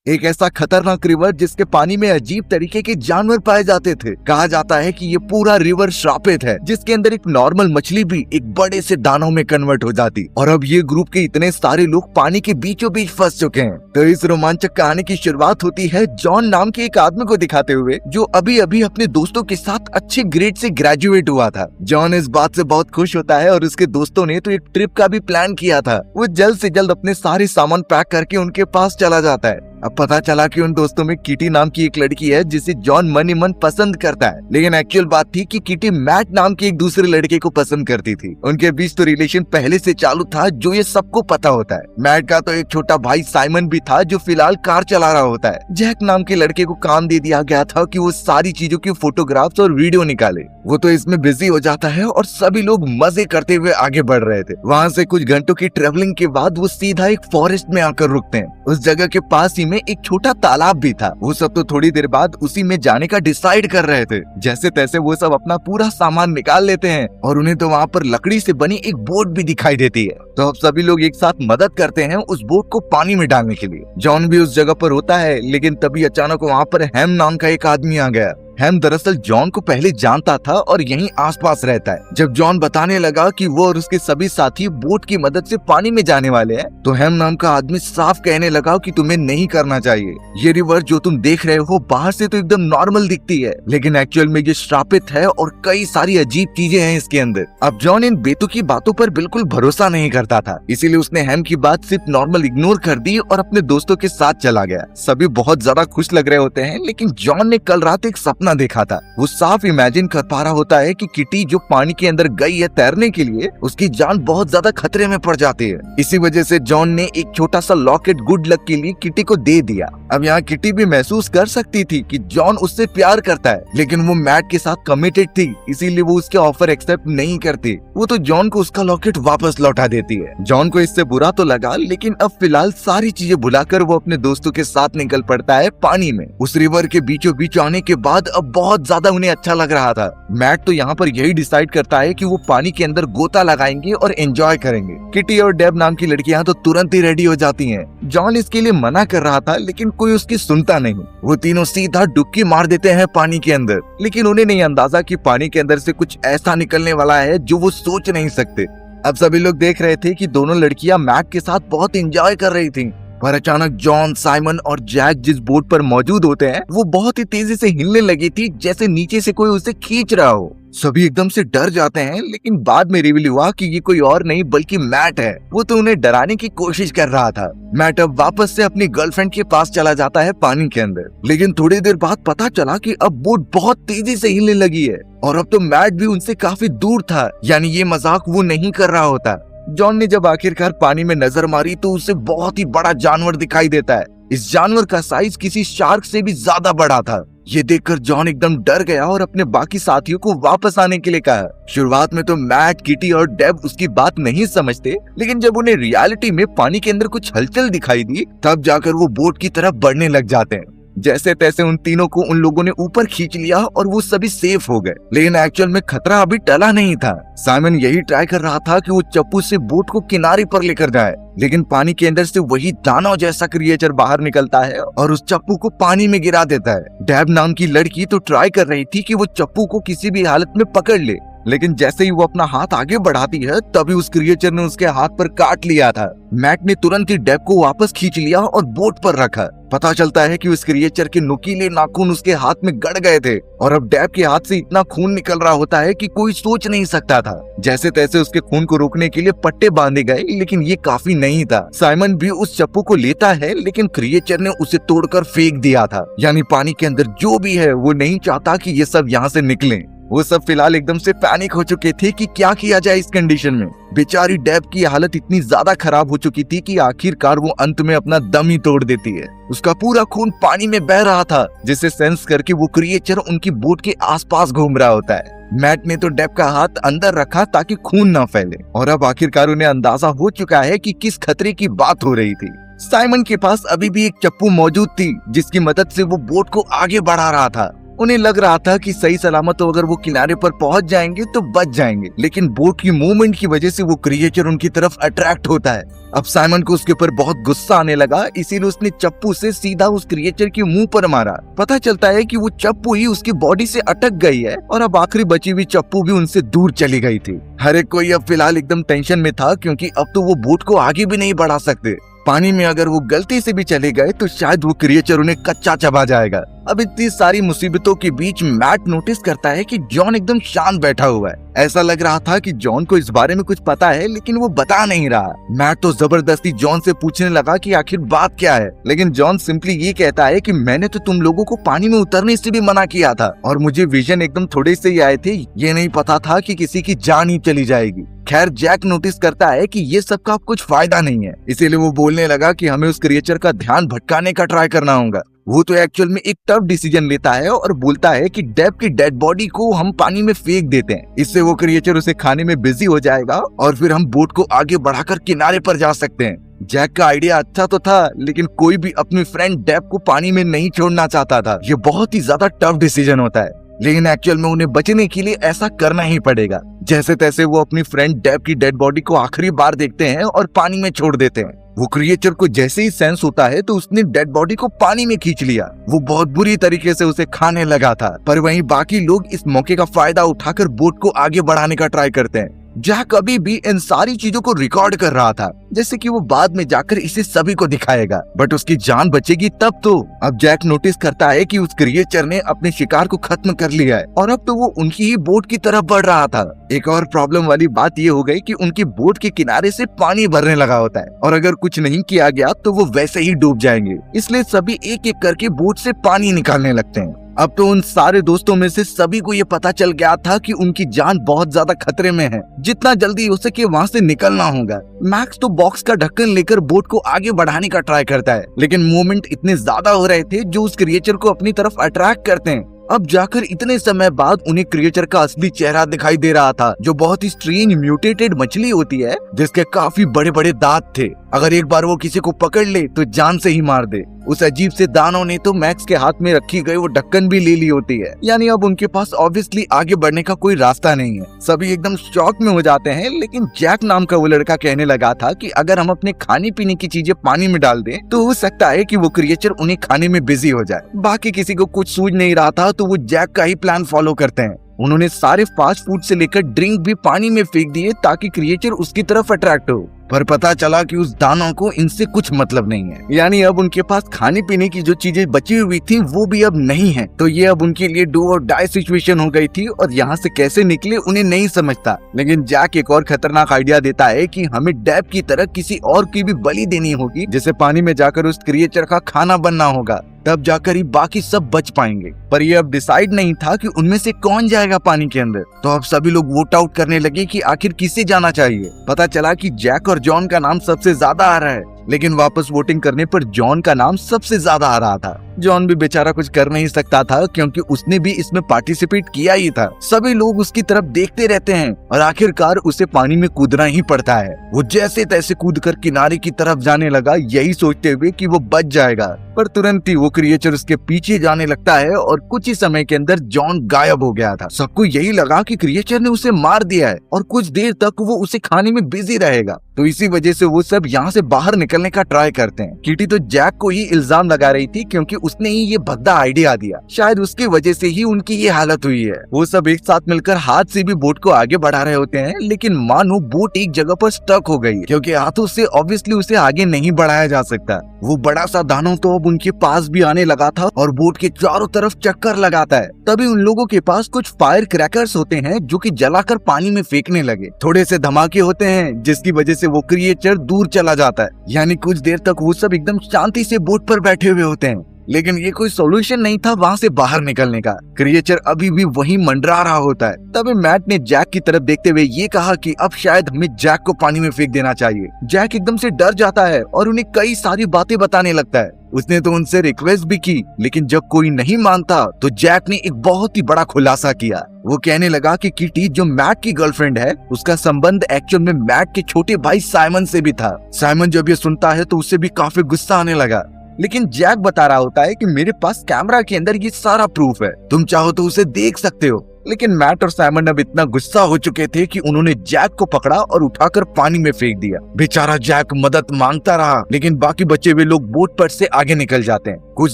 एक ऐसा खतरनाक रिवर जिसके पानी में अजीब तरीके के जानवर पाए जाते थे। कहा जाता है कि ये पूरा रिवर श्रापित है, जिसके अंदर एक नॉर्मल मछली भी एक बड़े से दानव में कन्वर्ट हो जाती। और अब ये ग्रुप के इतने सारे लोग पानी के बीचों बीच फंस चुके हैं। तो इस रोमांचक कहानी की शुरुआत होती है जॉन नाम के एक आदमी को दिखाते हुए, जो अभी अभी अपने दोस्तों के साथ अच्छे ग्रेड से ग्रेजुएट हुआ था। जॉन इस बात से बहुत खुश होता है और उसके दोस्तों ने तो एक ट्रिप का भी प्लान किया था। वो जल्द से जल्द अपने सारे सामान पैक करके उनके पास चला जाता है। अब पता चला कि उन दोस्तों में किटी नाम की एक लड़की है जिसे जॉन मन ही मन पसंद करता है, लेकिन एक्चुअल बात थी कि किटी मैट नाम के एक दूसरे लड़के को पसंद करती थी। उनके बीच तो रिलेशन पहले से चालू था, जो ये सबको पता होता है। मैट का तो एक छोटा भाई साइमन भी था, जो फिलहाल कार चला रहा होता है। जैक नाम के लड़के को काम दे दिया गया था कि वो सारी चीजों की फोटोग्राफ्स और वीडियो निकाले। वो तो इसमें बिजी हो जाता है और सभी लोग मजे करते हुए आगे बढ़ रहे थे। वहाँ से कुछ घंटों की ट्रेवलिंग के बाद वो सीधा एक फॉरेस्ट में आकर रुकते हैं। उस जगह के पास ही में एक छोटा तालाब भी था। वो सब तो थोड़ी देर बाद उसी में जाने का डिसाइड कर रहे थे। जैसे तैसे वो सब अपना पूरा सामान निकाल लेते हैं और उन्हें तो वहाँ पर लकड़ी से बनी एक बोट भी दिखाई देती है। तो अब सभी लोग एक साथ मदद करते हैं उस बोट को पानी में डालने के लिए। जॉन भी उस जगह पर होता है, लेकिन तभी अचानक वहाँ पर हैम नाम का एक आदमी आ गया। हैम दरअसल जॉन को पहले जानता था और यहीं आसपास रहता है। जब जॉन बताने लगा कि वो और उसके सभी साथी बोट की मदद से पानी में जाने वाले हैं, तो हैम नाम का आदमी साफ कहने लगा कि तुम्हें नहीं करना चाहिए। ये रिवर जो तुम देख रहे हो बाहर से तो एकदम नॉर्मल दिखती है, लेकिन एक्चुअल में ये श्रापित है और कई सारी अजीब चीजें हैं इसके अंदर। अब जॉन इन बेतुकी बातों पर बिल्कुल भरोसा नहीं करता था, इसीलिए उसने हैम की बात सिर्फ नॉर्मल इग्नोर कर दी और अपने दोस्तों के साथ चला गया। सभी बहुत ज्यादा खुश लग रहे होते हैं, लेकिन जॉन ने कल रात एक सपना देखा था। वो साफ इमेजिन कर पा रहा होता है कि किटी जो पानी के अंदर गई है तैरने के लिए, उसकी जान बहुत ज्यादा खतरे में पड़ जाती है। इसी वजह से जॉन ने एक छोटा सा लॉकेट गुड लक के लिए किटी को दे दिया। अब यहाँ किटी भी महसूस कर सकती थी कि जॉन उससे प्यार करता है, लेकिन वो मैट के साथ कमिटेड थी, इसीलिए वो उसके ऑफर एक्सेप्ट नहीं करती। वो तो जॉन को उसका लॉकेट वापस लौटा देती है। जॉन को इससे बुरा तो लगा, लेकिन अब फिलहाल सारी चीजें भुलाकर वो अपने दोस्तों के साथ निकल पड़ता है पानी में। उस रिवर के बीचों बीच आने के बाद अब बहुत ज्यादा उन्हें अच्छा लग रहा था। मैट तो यहाँ पर यही डिसाइड करता है कि वो पानी के अंदर गोता लगाएंगे और एंजॉय करेंगे। किटी और डेब नाम की लड़कियां तो तुरंत ही रेडी हो जाती हैं। जॉन इसके लिए मना कर रहा था, लेकिन कोई उसकी सुनता नहीं। वो तीनों सीधा डुबकी मार देते हैं पानी के अंदर, लेकिन उन्हें नहीं अंदाजा कि पानी के अंदर से कुछ ऐसा निकलने वाला है जो वो सोच नहीं सकते। अब सभी लोग देख रहे थे कि दोनों लड़कियां मैट के साथ बहुत एंजॉय कर रही थी, पर अचानक जॉन, साइमन और जैक जिस बोट पर मौजूद होते हैं, वो बहुत ही तेजी से हिलने लगी थी, जैसे नीचे से कोई उसे खींच रहा हो। सभी एकदम से डर जाते हैं, लेकिन बाद में रिवील हुआ कि ये कोई और नहीं बल्कि मैट है। वो तो उन्हें डराने की कोशिश कर रहा था। मैट अब वापस से अपनी गर्लफ्रेंड के पास चला जाता है पानी के अंदर, लेकिन थोड़ी देर बाद पता चला कि अब बोट बहुत तेजी से हिलने लगी है और अब तो मैट भी उनसे काफी दूर था, यानी ये मजाक वो नहीं कर रहा होता। जॉन ने जब आखिरकार पानी में नजर मारी तो उसे बहुत ही बड़ा जानवर दिखाई देता है। इस जानवर का साइज किसी शार्क से भी ज्यादा बड़ा था। ये देखकर जॉन एकदम डर गया और अपने बाकी साथियों को वापस आने के लिए कहा। शुरुआत में तो मैट, किटी और डेब उसकी बात नहीं समझते, लेकिन जब उन्हें रियलिटी में पानी के अंदर कुछ हलचल दिखाई दी, तब जाकर वो बोट की तरफ बढ़ने लग जाते हैं। जैसे तैसे उन तीनों को उन लोगों ने ऊपर खींच लिया और वो सभी सेफ हो गए, लेकिन एक्चुअल में खतरा अभी टला नहीं था। साइमन यही ट्राई कर रहा था कि वो चप्पू से बोट को किनारे पर लेकर जाए, लेकिन पानी के अंदर से वही दानव जैसा क्रिएचर बाहर निकलता है और उस चप्पू को पानी में गिरा देता है। डैब नाम की लड़की तो ट्राई कर रही थी कि वो चप्पू को किसी भी हालत में पकड़ ले, लेकिन जैसे ही वो अपना हाथ आगे बढ़ाती है, तभी उस क्रिएचर ने उसके हाथ पर काट लिया था। मैट ने तुरंत ही डेब को वापस खींच लिया और बोट पर रखा। पता चलता है कि उस क्रिएचर के नुकीले नाखून उसके हाथ में गड़ गए थे और अब डेब के हाथ से इतना खून निकल रहा होता है कि कोई सोच नहीं सकता था। जैसे तैसे उसके खून को रोकने के लिए पट्टे बांधे गए, लेकिन ये काफी नहीं था। साइमन भी उस चप्पू को लेता है, लेकिन क्रिएचर ने उसे तोड़कर फेंक दिया था। यानी पानी के अंदर जो भी है वो नहीं चाहता कि ये सब यहाँ से निकले। वो सब फिलहाल एकदम से पैनिक हो चुके थे कि क्या किया जाए इस कंडीशन में। बेचारी डेब की हालत इतनी ज्यादा खराब हो चुकी थी कि आखिरकार वो अंत में अपना दम ही तोड़ देती है। उसका पूरा खून पानी में बह रहा था, जिसे सेंस करके वो क्रिएचर उनकी बोट के आसपास घूम रहा होता है। मैट ने तो डेब का हाथ अंदर रखा ताकि खून न फैले, और अब आखिरकार उन्हें अंदाजा हो चुका है कि किस खतरे की बात हो रही थी। साइमन के पास अभी भी एक चप्पू मौजूद थी, जिसकी मदद से वो बोट को आगे बढ़ा रहा था। उन्हें लग रहा था कि सही सलामत अगर वो किनारे पर पहुंच जाएंगे तो बच जाएंगे, लेकिन बोट की मूवमेंट की वजह से वो क्रिएचर उनकी तरफ अट्रैक्ट होता है। अब साइमन को उसके ऊपर बहुत गुस्सा आने लगा, इसीलिए उसने चप्पू से सीधा उस क्रिएचर के मुंह पर मारा। पता चलता है कि वो चप्पू ही उसकी बॉडी से अटक गई है और अब आखिरी बची हुई चप्पू भी उनसे दूर चली गई थी। हर एक कोई अब फिलहाल एकदम टेंशन में था, क्योंकि अब तो वो बोट को आगे भी नहीं बढ़ा सकते। पानी में अगर वो गलती से भी चले गए तो शायद वो क्रिएचर उन्हें कच्चा चबा जाएगा। अब इतनी सारी मुसीबतों के बीच मैट नोटिस करता है कि जॉन एकदम शांत बैठा हुआ है। ऐसा लग रहा था कि जॉन को इस बारे में कुछ पता है, लेकिन वो बता नहीं रहा। मैट तो जबरदस्ती जॉन से पूछने लगा कि आखिर बात क्या है, लेकिन जॉन सिंपली ये कहता है कि मैंने तो तुम लोगों को पानी में उतरने से भी मना किया था और मुझे विजन एकदम थोड़े से ही आए थे, ये नहीं पता था कि किसी की जान ही चली जाएगी। खैर जैक नोटिस करता है कि ये सब का कुछ फायदा नहीं है, इसीलिए वो बोलने लगा कि हमें उस क्रिएचर का ध्यान भटकाने का ट्राई करना होगा। वो तो एक्चुअल में एक टफ डिसीजन लेता है और बोलता है कि डेव की डेड बॉडी को हम पानी में फेंक देते हैं, इससे वो क्रिएचर उसे खाने में बिजी हो जाएगा और फिर हम बोट को आगे बढ़ाकर किनारे पर जा सकते हैं। जैक का आइडिया अच्छा तो था, लेकिन कोई भी अपनी फ्रेंड डेव को पानी में नहीं छोड़ना चाहता था। ये बहुत ही ज्यादा टफ डिसीजन होता है, लेकिन एक्चुअल में उन्हें बचने के लिए ऐसा करना ही पड़ेगा। जैसे तैसे वो अपनी फ्रेंड डेव की डेड बॉडी को आखिरी बार देखते हैं और पानी में छोड़ देते हैं। वो क्रिएचर को जैसे ही सेंस होता है तो उसने डेड बॉडी को पानी में खींच लिया। वो बहुत बुरी तरीके से उसे खाने लगा था, पर वहीं बाकी लोग इस मौके का फायदा उठाकर बोट को आगे बढ़ाने का ट्राई करते हैं। जैक अभी भी इन सारी चीजों को रिकॉर्ड कर रहा था, जैसे कि वो बाद में जाकर इसे सभी को दिखाएगा, बट उसकी जान बचेगी तब तो। अब जैक नोटिस करता है कि उस क्रिएचर ने अपने शिकार को खत्म कर लिया है और अब तो वो उनकी ही बोट की तरफ बढ़ रहा था। एक और प्रॉब्लम वाली बात ये हो गई कि उनकी बोट के किनारे से पानी भरने लगा होता है और अगर कुछ नहीं किया गया तो वो वैसे ही डूब जाएंगे, इसलिए सभी एक एक करके बोट से पानी निकालने लगते हैं। अब तो उन सारे दोस्तों में से सभी को ये पता चल गया था कि उनकी जान बहुत ज्यादा खतरे में है, जितना जल्दी हो सके वहाँ से निकलना होगा। मैक्स तो बॉक्स का ढक्कन लेकर बोट को आगे बढ़ाने का ट्राई करता है, लेकिन मूवमेंट इतने ज्यादा हो रहे थे जो उस क्रिएचर को अपनी तरफ अट्रैक्ट करते हैं। अब जाकर इतने समय बाद उन्हें क्रिएचर का असली चेहरा दिखाई दे रहा था, जो बहुत ही स्ट्रेंज म्यूटेटेड मछली होती है जिसके काफी बड़े बड़े दांत थे। अगर एक बार वो किसी को पकड़ ले तो जान से ही मार दे। उस अजीब से दानों ने तो मैक्स के हाथ में रखी गई वो ढक्कन भी ले ली होती है, यानी अब उनके पास ऑब्वियसली आगे बढ़ने का कोई रास्ता नहीं है। सभी एकदम शॉक में हो जाते हैं, लेकिन जैक नाम का वो लड़का कहने लगा था कि अगर हम अपने खाने पीने की चीजें पानी में डाल दें तो हो सकता है कि वो क्रिएचर उन्हें खाने में बिजी हो जाए। बाकी किसी को कुछ सूझ नहीं रहा था तो वो जैक का ही प्लान फॉलो करते हैं। उन्होंने सारे फास्ट फूड से लेकर ड्रिंक भी पानी में फेंक दिए ताकि क्रिएचर उसकी तरफ अट्रैक्ट हो, पर पता चला कि उस दानों को इनसे कुछ मतलब नहीं है, यानी अब उनके पास खाने पीने की जो चीजें बची हुई थी वो भी अब नहीं है। तो ये अब उनके लिए डू और डाई सिचुएशन हो गई थी और यहाँ से कैसे निकले उन्हें नहीं समझता। लेकिन जैक एक और खतरनाक आइडिया देता है कि हमें डेव की तरह किसी और की भी बलि देनी होगी, जिसे पानी में जाकर उस क्रिएचर का खाना बनना होगा, तब जाकर ही बाकी सब बच पाएंगे। पर ये अब डिसाइड नहीं था कि उनमें से कौन जाएगा पानी के अंदर। तो अब सभी लोग वोट आउट करने लगे कि आखिर किसे जाना चाहिए। पता चला कि जैक और जॉन का नाम सबसे ज्यादा आ रहा है, लेकिन वापस वोटिंग करने पर जॉन का नाम सबसे ज्यादा आ रहा था। जॉन भी बेचारा कुछ कर नहीं सकता था, क्योंकि उसने भी इसमें पार्टिसिपेट किया ही था। सभी लोग उसकी तरफ देखते रहते हैं और आखिरकार उसे पानी में कूदना ही पड़ता है। वो जैसे तैसे कूदकर किनारे की तरफ जाने लगा, यही सोचते हुए कि वो बच जाएगा, पर तुरंत ही वो क्रिएचर उसके पीछे जाने लगता है और कुछ ही समय के अंदर जॉन गायब हो गया था। सबको यही लगा कि क्रिएचर ने उसे मार दिया है और कुछ देर तक वो उसे खाने में बिजी रहेगा, तो इसी वजह से वो सब यहाँ से बाहर निकलने का ट्राई करते हैं। किटी तो जैक को ही इल्जाम लगा रही थी, क्योंकि उसने ही ये भद्दा आइडिया दिया, शायद उसकी वजह से ही उनकी ये हालत हुई है। वो सब एक साथ मिलकर हाथ से भी बोट को आगे बढ़ा रहे होते हैं, लेकिन मानो बोट एक जगह पर स्टक हो गई, क्योंकि हाथों से ऑब्वियसली उसे आगे नहीं बढ़ाया जा सकता। वो बड़ा सा दानव तो अब उनके पास भी आने लगा था और बोट के चारों तरफ चक्कर लगाता है। तभी उन लोगों के पास कुछ फायर क्रैकर्स होते हैं जो कि जलाकर पानी में फेंकने लगे। थोड़े से धमाके होते हैं जिसकी वजह से वो क्रिएचर दूर चला जाता है, यानी कुछ देर तक वो सब एकदम शांति से बोट पर बैठे हुए होते हैं। लेकिन ये कोई सॉल्यूशन नहीं था वहाँ से बाहर निकलने का। क्रिएचर अभी भी वहीं मंडरा रहा होता है। तभी मैट ने जैक की तरफ देखते हुए ये कहा कि अब शायद हमें जैक को पानी में फेंक देना चाहिए। जैक एकदम से डर जाता है और उन्हें कई सारी बातें बताने लगता है। उसने तो उनसे रिक्वेस्ट भी की, लेकिन जब कोई नहीं मानता तो जैक ने एक बहुत ही बड़ा खुलासा किया। वो कहने लगा कि किटी जो मैट की गर्लफ्रेंड है, उसका संबंध एक्चुअल में मैट के छोटे भाई साइमन से भी था। साइमन जब ये सुनता है तो उसे भी काफी गुस्सा आने लगा। लेकिन जैक बता रहा होता है कि मेरे पास कैमरा के अंदर ये सारा प्रूफ है, तुम चाहो तो उसे देख सकते हो। लेकिन मैट और साइमन अब इतना गुस्सा हो चुके थे कि उन्होंने जैक को पकड़ा और उठाकर पानी में फेंक दिया। बेचारा जैक मदद मांगता रहा, लेकिन बाकी बचे हुए लोग बोट पर से आगे निकल जाते हैं। कुछ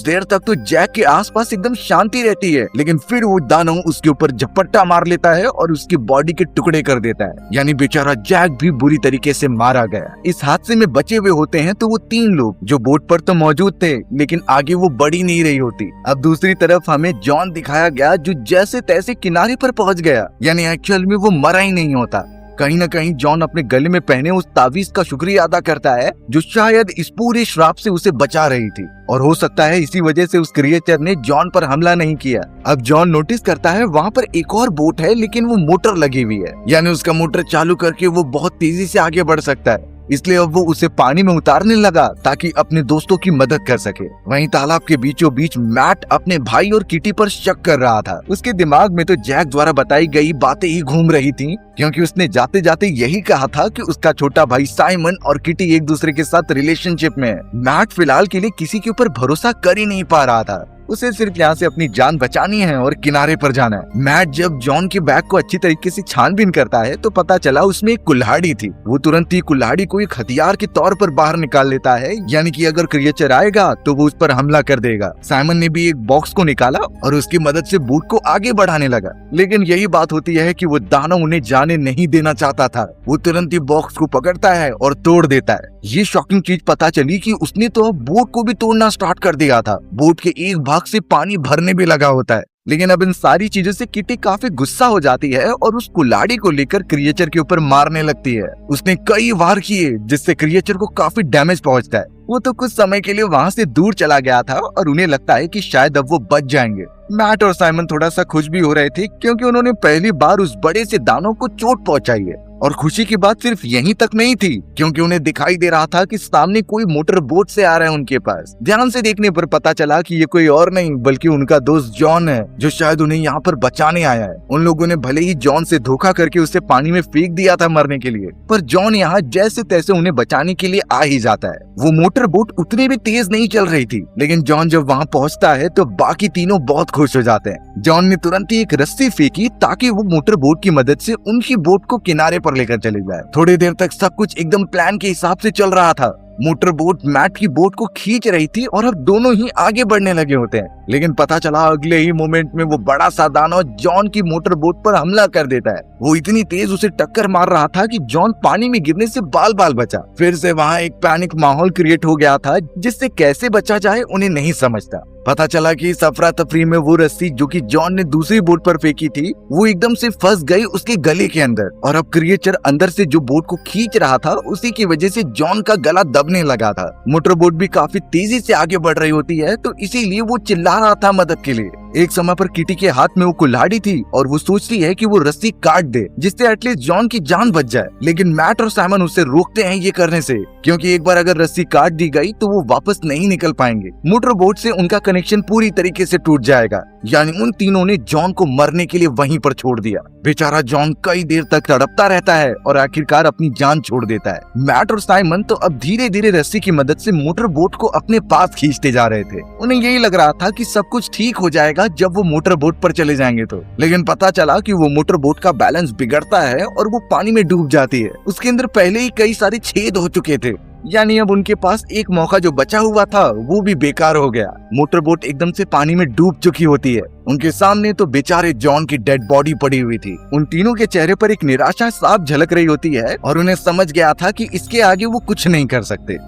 देर तक तो जैक के आसपास एकदम शांति रहती है, लेकिन फिर वो दानव उसके ऊपर झपट्टा मार लेता है और उसकी बॉडी के टुकड़े कर देता है। यानी बेचारा जैक भी बुरी तरीके से मारा गया। इस हादसे में बचे हुए होते हैं तो वो 3 लोग जो बोट पर तो मौजूद थे, लेकिन आगे वो बढ़ी नहीं रही होती। अब दूसरी तरफ हमें जॉन दिखाया गया जो जैसे तैसे किनारे पर पहुंच गया, यानी एक्चुअल में वो मरा ही नहीं होता। कहीं न कहीं जॉन अपने गले में पहने उस तावीज का शुक्रिया अदा करता है जो शायद इस पूरे श्राप से उसे बचा रही थी, और हो सकता है इसी वजह से उस क्रिएचर ने जॉन पर हमला नहीं किया। अब जॉन नोटिस करता है वहाँ पर एक और बोट है, लेकिन वो मोटर लगी हुई है, यानी उसका मोटर चालू करके वो बहुत तेजी से आगे बढ़ सकता है। इसलिए अब वो उसे पानी में उतारने लगा ताकि अपने दोस्तों की मदद कर सके। वहीं तालाब के बीचों बीच मैट अपने भाई और किटी पर शक कर रहा था। उसके दिमाग में तो जैक द्वारा बताई गई बातें ही घूम रही थी, क्योंकि उसने जाते जाते यही कहा था कि उसका छोटा भाई साइमन और किटी एक दूसरे के साथ रिलेशनशिप में है। मैट फिलहाल के लिए किसी के ऊपर भरोसा कर ही नहीं पा रहा था। उसे सिर्फ यहाँ से अपनी जान बचानी है और किनारे पर जाना है। मैट जब जॉन के बैग को अच्छी तरीके से छानबीन करता है तो पता चला उसमें एक कुल्हाड़ी थी। वो तुरंत ही कुल्हाड़ी को एक हथियार के तौर पर बाहर निकाल लेता है, यानी कि अगर क्रिएचर आएगा तो वो उस पर हमला कर देगा। साइमन ने भी एक बॉक्स को निकाला और उसकी मदद से बोट को आगे बढ़ाने लगा, लेकिन यही बात होती है कि वो दानव उन्हें जाने नहीं देना चाहता था। वो तुरंत ही बॉक्स को पकड़ता है और तोड़ देता है। ये शॉकिंग चीज पता चली कि उसने तो बोट को भी तोड़ना स्टार्ट कर दिया था। बोट के एक भाग से पानी भरने भी लगा होता है। लेकिन अब इन सारी चीजों से किटी काफी गुस्सा हो जाती है और उस कुल्हाड़ी को लेकर क्रिएचर के ऊपर मारने लगती है। उसने कई वार किए जिससे क्रिएचर को काफी डैमेज पहुंचता है। वो तो कुछ समय के लिए वहाँ से दूर चला गया था और उन्हें लगता है कि शायद अब वो बच जाएंगे। मैट और साइमन थोड़ा सा खुश भी हो रहे थे, क्योंकि उन्होंने पहली बार उस बड़े से दानव को चोट पहुंचाई है। और खुशी की बात सिर्फ यहीं तक नहीं थी, क्योंकि उन्हें दिखाई दे रहा था कि सामने कोई मोटर बोट से आ रहा है उनके पास। ध्यान से देखने पर पता चला कि ये कोई और नहीं बल्कि उनका दोस्त जॉन है, जो शायद उन्हें यहाँ पर बचाने आया है। उन लोगों ने भले ही जॉन से धोखा करके उसे पानी में फेंक दिया था मरने के लिए, पर जॉन यहाँ जैसे तैसे उन्हें बचाने के लिए आ ही जाता है। वो मोटर बोट उतनी भी तेज नहीं चल रही थी, लेकिन जॉन जब वहाँ पहुँचता है तो बाकी तीनों बहुत खुश हो जाते हैं। जॉन ने तुरंत ही एक रस्सी फेंकी ताकि वो मोटर बोट की मदद से उनकी बोट को किनारे पर लेकर चले जाए। थोड़ी देर तक सब कुछ एकदम प्लान के हिसाब से चल रहा था। मोटर बोट मैट की बोट को खींच रही थी और अब दोनों ही आगे बढ़ने लगे होते हैं, लेकिन पता चला अगले ही मोमेंट में वो बड़ा सा दानव जॉन की मोटर बोट पर हमला कर देता है। वो इतनी तेज उसे टक्कर मार रहा था कि जॉन पानी में गिरने से बाल बाल बचा। फिर से वहाँ एक पैनिक माहौल क्रिएट हो गया था, जिससे कैसे बचा जाए उन्हें नहीं समझता। पता चला कि इस अफरा तफरी में वो रस्सी जो कि जॉन ने दूसरी बोट पर फेंकी थी, वो एकदम से फंस गई उसके गले के अंदर, और अब क्रिएचर अंदर से जो बोट को खींच रहा था उसी की वजह से जॉन का गला दबने लगा था। मोटर बोट भी काफी तेजी से आगे बढ़ रही होती है, तो इसीलिए वो चिल्ला रहा था मदद के लिए। एक समय पर किटी के हाथ में वो कुल्हाड़ी थी और वो सोचती है कि वो रस्सी काट दे, जिससे एटलीस्ट जॉन की जान बच जाए। लेकिन मैट और साइमन उसे रोकते हैं ये करने से, क्योंकि एक बार अगर रस्सी काट दी गई तो वो वापस नहीं निकल पाएंगे। मोटर बोट से उनका कनेक्शन पूरी तरीके से टूट जाएगा। यानी उन तीनों ने जॉन को मरने के लिए वहीं पर छोड़ दिया। बेचारा जॉन कई देर तक तड़पता रहता है और आखिरकार अपनी जान छोड़ देता है। मैट और साइमन तो अब धीरे धीरे रस्सी की मदद से मोटर बोट को अपने पास खींचते जा रहे थे। उन्हें यही लग रहा था कि सब कुछ ठीक हो जाएगा जब वो मोटर बोट पर चले जाएंगे तो, लेकिन पता चला कि वो मोटर बोट का बैलेंस बिगड़ता है और वो पानी में डूब जाती है। उसके अंदर पहले ही कई सारे छेद हो चुके थे, यानी अब उनके पास एक मौका जो बचा हुआ था वो भी बेकार हो गया। मोटर बोट एकदम से पानी में डूब चुकी होती है। उनके सामने तो बेचारे जॉन की डेड बॉडी पड़ी हुई थी। उन तीनों के चेहरे पर एक निराशा साफ झलक रही होती है और उन्हें समझ गया था कि इसके आगे वो कुछ नहीं कर सकते।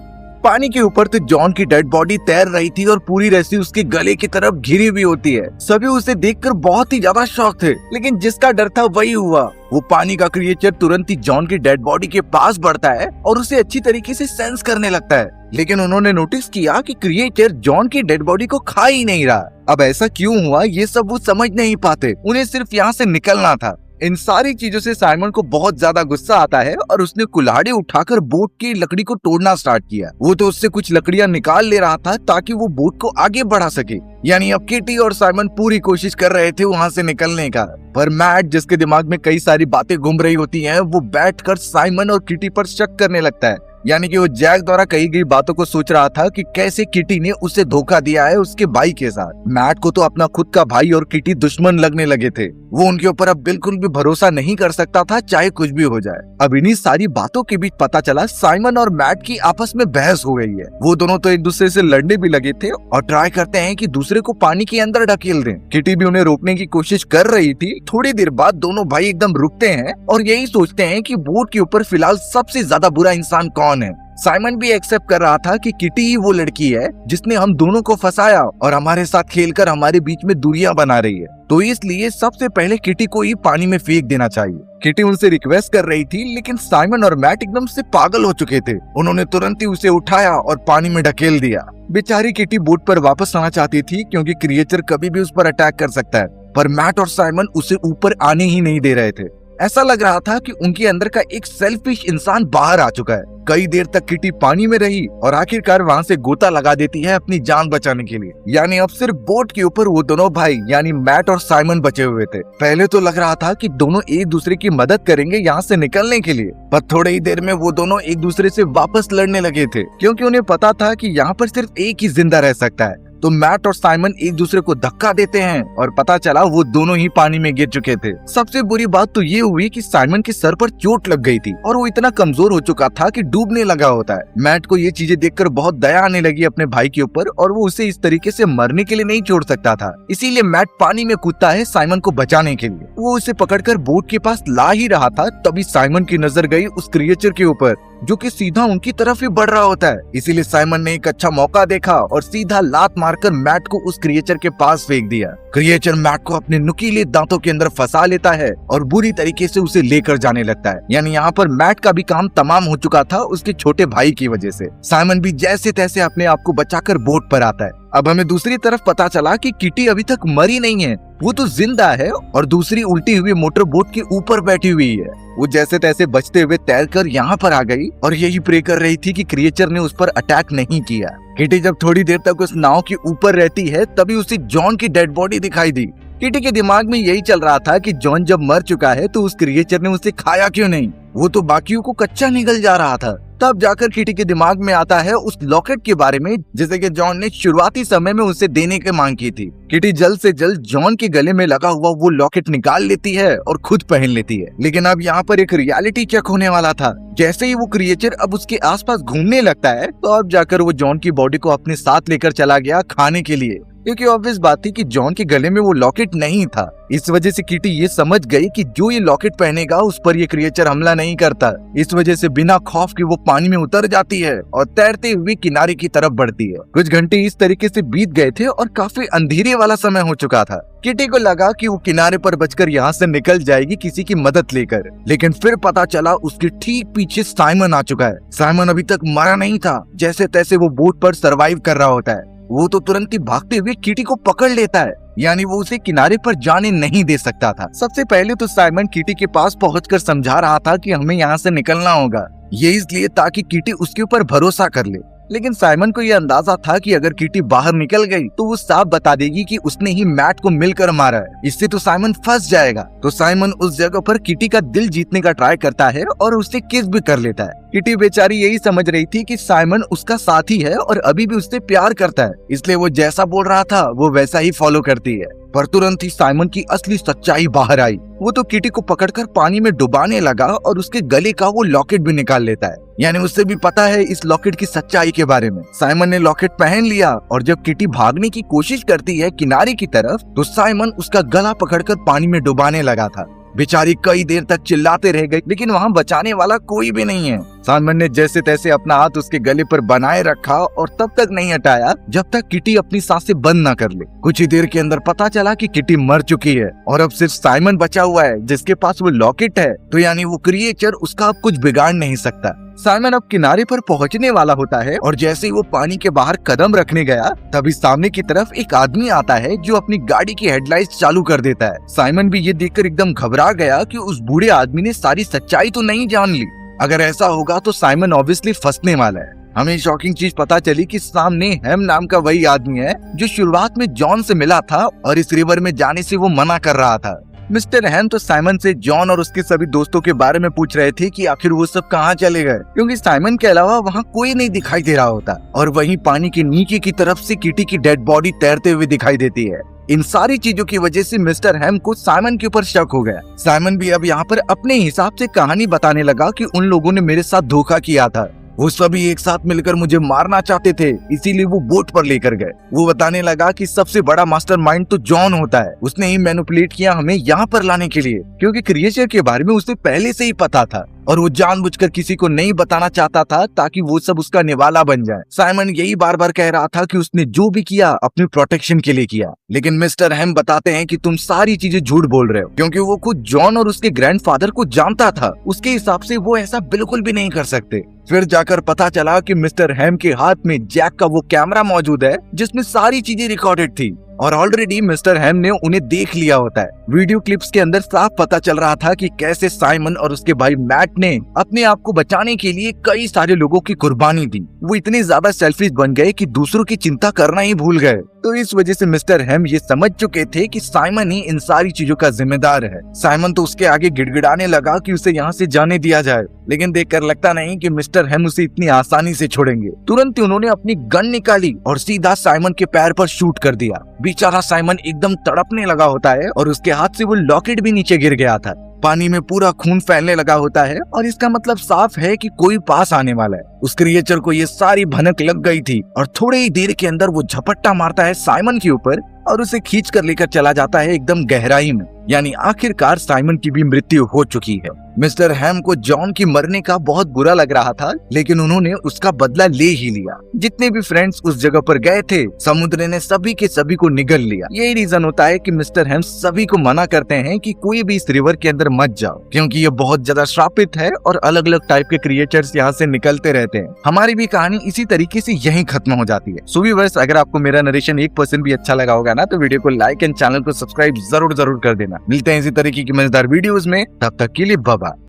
पानी के ऊपर तो जॉन की डेड बॉडी तैर रही थी और पूरी रस्सी उसके गले की तरफ घिरी हुई होती है। सभी उसे देखकर बहुत ही ज्यादा शॉक थे, लेकिन जिसका डर था वही हुआ। वो पानी का क्रिएचर तुरंत ही जॉन की डेड बॉडी के पास बढ़ता है और उसे अच्छी तरीके से सेंस करने लगता है, लेकिन उन्होंने नोटिस किया कि क्रिएचर जॉन की डेड बॉडी को खा ही नहीं रहा। अब ऐसा क्यों हुआ ये सब वो समझ नहीं पाते, उन्हें सिर्फ यहाँ से निकलना था। इन सारी चीजों से साइमन को बहुत ज्यादा गुस्सा आता है और उसने कुल्हाड़ी उठाकर बोट की लकड़ी को तोड़ना स्टार्ट किया। वो तो उससे कुछ लकड़ियां निकाल ले रहा था ताकि वो बोट को आगे बढ़ा सके, यानी अब किटी और साइमन पूरी कोशिश कर रहे थे वहां से निकलने का, पर मैट जिसके दिमाग में कई सारी बातें घूम रही होती हैं, वो बैठकर साइमन और किटी पर शक करने लगता है। यानी कि वो जैक द्वारा कही गई बातों को सोच रहा था कि कैसे किटी ने उसे धोखा दिया है उसके भाई के साथ। मैट को तो अपना खुद का भाई और किटी दुश्मन लगने लगे थे। वो उनके ऊपर अब बिल्कुल भी भरोसा नहीं कर सकता था, चाहे कुछ भी हो जाए। अब इन्हीं सारी बातों के बीच पता चला साइमन और मैट की आपस में बहस हो गई है। वो दोनों तो एक दूसरे से लड़ने भी लगे थे और ट्राई करते हैं कि दूसरे को पानी के अंदर ढकेल दें। किटी भी उन्हें रोकने की कोशिश कर रही थी। थोड़ी देर बाद दोनों भाई एकदम रुकते हैं और यही सोचते हैं कि बोट के ऊपर फिलहाल सबसे ज्यादा बुरा इंसान कौन है। साइमन भी एक्सेप्ट कर रहा था कि किटी ही वो लड़की है जिसने हम दोनों को फंसाया और हमारे साथ खेलकर हमारे बीच में दूरियां बना रही है, तो इसलिए सबसे पहले किटी को ही पानी में फेंक देना चाहिए। किटी उनसे रिक्वेस्ट कर रही थी, लेकिन साइमन और मैट एकदम से पागल हो चुके थे। उन्होंने तुरंत ही उसे उठाया और पानी में ढकेल दिया। बेचारी किटी बोट पर वापस आना चाहती थी क्योंकि क्रिएचर कभी भी उस पर अटैक कर सकता है, पर मैट और साइमन उसे ऊपर आने ही नहीं दे रहे थे। ऐसा लग रहा था कि उनके अंदर का एक सेल्फिश इंसान बाहर आ चुका है। कई देर तक किटी पानी में रही और आखिरकार वहां से गोता लगा देती है अपनी जान बचाने के लिए। यानी अब सिर्फ बोट के ऊपर वो दोनों भाई यानी मैट और साइमन बचे हुए थे। पहले तो लग रहा था कि दोनों एक दूसरे की मदद करेंगे यहाँ से निकलने के लिए, पर थोड़ी ही देर में वो दोनों एक दूसरे से वापस लड़ने लगे थे, क्योंकि उन्हें पता था कि यहाँ पर सिर्फ एक ही जिंदा रह सकता है। तो मैट और साइमन एक दूसरे को धक्का देते हैं और पता चला वो दोनों ही पानी में गिर चुके थे। सबसे बुरी बात तो ये हुई कि साइमन के सर पर चोट लग गई थी और वो इतना कमजोर हो चुका था कि डूबने लगा होता है। मैट को ये चीजें देखकर बहुत दया आने लगी अपने भाई के ऊपर और वो उसे इस तरीके से मरने के लिए नहीं छोड़ सकता था। इसीलिए मैट पानी में कूदता है साइमन को बचाने के लिए। वो उसे पकड़कर बोट के पास ला ही रहा था, तभी साइमन की नजर गई उस क्रिएचर के ऊपर जो कि सीधा उनकी तरफ ही बढ़ रहा होता है। इसीलिए साइमन ने एक अच्छा मौका देखा और सीधा लात मारकर मैट को उस क्रिएचर के पास फेंक दिया। क्रिएचर मैट को अपने नुकीले दांतों के अंदर फंसा लेता है और बुरी तरीके से उसे लेकर जाने लगता है। यानी यहाँ पर मैट का भी काम तमाम हो चुका था उसके छोटे भाई की वजह से। साइमन भी जैसे तैसे अपने आप को बचाकर बोट पर आता है। अब हमें दूसरी तरफ पता चला कि किटी अभी तक मरी नहीं है, वो तो जिंदा है और दूसरी उल्टी हुई मोटर बोट के ऊपर बैठी हुई है। वो जैसे तैसे बचते हुए तैरकर यहाँ पर आ गई और यही प्रे कर रही थी कि क्रिएचर ने उस पर अटैक नहीं किया। किटी जब थोड़ी देर तक उस नाव के ऊपर रहती है तभी उसे जॉन की डेड बॉडी दिखाई दी। किटी के दिमाग में यही चल रहा था कि जॉन जब मर चुका है तो उस क्रिएचर ने उसे खाया क्यों नहीं, वो तो बाकियों को कच्चा निकल जा रहा था। तब जाकर किटी के दिमाग में आता है उस लॉकेट के बारे में जिसे कि जॉन ने शुरुआती समय में उसे देने की मांग की थी। किटी जल्द से जल्द जॉन के गले में लगा हुआ वो लॉकेट निकाल लेती है और खुद पहन लेती है। लेकिन अब यहाँ पर एक रियलिटी चेक होने वाला था। जैसे ही वो क्रिएचर अब उसके आसपास घूमने लगता है तो अब जाकर वो जॉन की बॉडी को अपने साथ लेकर चला गया खाने के लिए, क्योंकि ऑब्वियस बात थी कि जॉन के गले में वो लॉकेट नहीं था। इस वजह से किटी ये समझ गई कि जो ये लॉकेट पहनेगा उस पर ये क्रिएचर हमला नहीं करता। इस वजह से बिना खौफ के वो पानी में उतर जाती है और तैरते हुए किनारे की तरफ बढ़ती है। कुछ घंटे इस तरीके से बीत गए थे और काफी अंधेरे वाला समय हो चुका था। किटी को लगा कि वो किनारे पर बचकर यहाँ से निकल जाएगी किसी की मदद लेकर, लेकिन फिर पता चला उसके ठीक पीछे साइमन आ चुका है। साइमन अभी तक मरा नहीं था, जैसे तैसे वो बोट पर सरवाइव कर रहा होता है। वो तो तुरंत ही भागते हुए किटी को पकड़ लेता है, यानी वो उसे किनारे पर जाने नहीं दे सकता था। सबसे पहले तो साइमन किटी के पास पहुंचकर समझा रहा था कि हमें यहाँ से निकलना होगा, ये इसलिए ताकि किटी उसके ऊपर भरोसा कर ले। लेकिन साइमन को यह अंदाजा था कि अगर किटी बाहर निकल गई तो वो साफ बता देगी कि उसने ही मैट को मिलकर मारा है, इससे तो साइमन फंस जाएगा। तो साइमन उस जगह पर किटी का दिल जीतने का ट्राई करता है और उससे किस भी कर लेता है। किटी बेचारी यही समझ रही थी कि साइमन उसका साथी है और अभी भी उससे प्यार करता है, इसलिए वो जैसा बोल रहा था वो वैसा ही फॉलो करती है। पर तुरंत ही साइमन की असली सच्चाई बाहर आई। वो तो किटी को पकड़कर पानी में डुबाने लगा और उसके गले का वो लॉकेट भी निकाल लेता है, यानी उससे भी पता है इस लॉकेट की सच्चाई के बारे में। साइमन ने लॉकेट पहन लिया और जब किटी भागने की कोशिश करती है किनारे की तरफ तो साइमन उसका गला पकड़कर पानी में डुबाने लगा था। बेचारी कई देर तक चिल्लाते रह गई, लेकिन वहाँ बचाने वाला कोई भी नहीं है। साइमन ने जैसे तैसे अपना हाथ उसके गले पर बनाए रखा और तब तक नहीं हटाया जब तक किटी अपनी सांसें बंद न कर ले। कुछ ही देर के अंदर पता चला कि किटी मर चुकी है और अब सिर्फ साइमन बचा हुआ है जिसके पास वो लॉकेट है, तो यानी वो क्रिएचर उसका अब कुछ बिगाड़ नहीं सकता। साइमन अब किनारे पर पहुंचने वाला होता है और जैसे ही वो पानी के बाहर कदम रखने गया तभी सामने की तरफ एक आदमी आता है जो अपनी गाड़ी की हेडलाइट्स चालू कर देता है। साइमन भी ये देखकर एकदम घबरा गया कि उस बूढ़े आदमी ने सारी सच्चाई तो नहीं जान ली। अगर ऐसा होगा तो साइमन ऑब्वियसली फंसने वाला है। हमें शॉकिंग चीज पता चली कि सामने हेम नाम का वही आदमी है जो शुरुआत में जॉन से मिला था और इस रिवर में जाने से वो मना कर रहा था। मिस्टर हेम तो साइमन से जॉन और उसके सभी दोस्तों के बारे में पूछ रहे थे कि आखिर वो सब कहाँ चले गए, क्योंकि साइमन के अलावा वहाँ कोई नहीं दिखाई दे रहा होता और वहीं पानी के नीचे की तरफ से किटी की डेड बॉडी तैरते हुए दिखाई देती है। इन सारी चीजों की वजह से मिस्टर हेम को साइमन के ऊपर शक हो गया। साइमन भी अब यहाँ पर अपने हिसाब से कहानी बताने लगा कि उन लोगों ने मेरे साथ धोखा किया था, वो सभी एक साथ मिलकर मुझे मारना चाहते थे, इसीलिए वो बोट पर लेकर गए। वो बताने लगा कि सबसे बड़ा मास्टरमाइंड तो जॉन होता है, उसने ही मैनिपुलेट किया हमें यहाँ पर लाने के लिए, क्योंकि क्रिएचर के बारे में उसे पहले से ही पता था और वो जानबूझकर किसी को नहीं बताना चाहता था ताकि वो सब उसका निवाला बन जाए। साइमन यही बार बार कह रहा था कि उसने जो भी किया अपनी प्रोटेक्शन के लिए किया, लेकिन मिस्टर हेम बताते हैं कि तुम सारी चीजें झूठ बोल रहे हो, क्योंकि वो खुद जॉन और उसके ग्रैंडफादर को जानता था। उसके हिसाब से वो ऐसा बिल्कुल भी नहीं कर सकते। फिर जाकर पता चला कि मिस्टर हेम के हाथ में जैक का वो कैमरा मौजूद है जिसमें सारी चीजें रिकॉर्डेड थी और ऑलरेडी मिस्टर हेम ने उन्हें देख लिया होता है। वीडियो क्लिप्स के अंदर साफ पता चल रहा था कि कैसे साइमन और उसके भाई मैट ने अपने आप को बचाने के लिए कई सारे लोगों की कुर्बानी दी। वो इतने ज्यादा सेल्फिश बन गए कि दूसरों की चिंता करना ही भूल गए। तो इस वजह से मिस्टर हेम ये समझ चुके थे कि साइमन ही इन सारी चीजों का जिम्मेदार है। साइमन तो उसके आगे गिड़गिड़ाने लगा कि उसे यहाँ से जाने दिया जाए, लेकिन देखकर लगता नहीं कि मिस्टर हेम उसे इतनी आसानी से छोड़ेंगे। तुरंत ही उन्होंने अपनी गन निकाली और सीधा साइमन के पैर पर शूट कर दिया। बेचारा साइमन एकदम तड़पने लगा होता है और उसके हाथ से वो लॉकेट भी नीचे गिर गया था। पानी में पूरा खून फैलने लगा होता है और इसका मतलब साफ है कि कोई पास आने वाला है। उस क्रिएचर को ये सारी भनक लग गई थी और थोड़े ही देर के अंदर वो झपट्टा मारता है साइमन के ऊपर और उसे खींच कर लेकर चला जाता है एकदम गहराई में। यानी आखिरकार साइमन की भी मृत्यु हो चुकी है। मिस्टर हेम को जॉन की मरने का बहुत बुरा लग रहा था, लेकिन उन्होंने उसका बदला ले ही लिया। जितने भी फ्रेंड्स उस जगह पर गए थे, समुद्र ने सभी के सभी को निगल लिया। यही रीजन होता है कि मिस्टर हेम सभी को मना करते हैं कि कोई भी इस रिवर के अंदर मत जाओ, क्योंकि ये बहुत ज्यादा श्रापित है और अलग अलग टाइप के क्रिएचर्स यहाँ से निकलते रहते हैं। हमारी भी कहानी इसी तरीके से यहीं खत्म हो जाती है। सो व्यूअर्स, अगर आपको मेरा नरेशन 1% भी अच्छा लगा होगा ना, तो वीडियो को लाइक एंड चैनल को सब्सक्राइब जरूर कर देना। मिलते हैं इसी तरीके की मजेदार वीडियोस में, तब तक के लिए बाय बाय।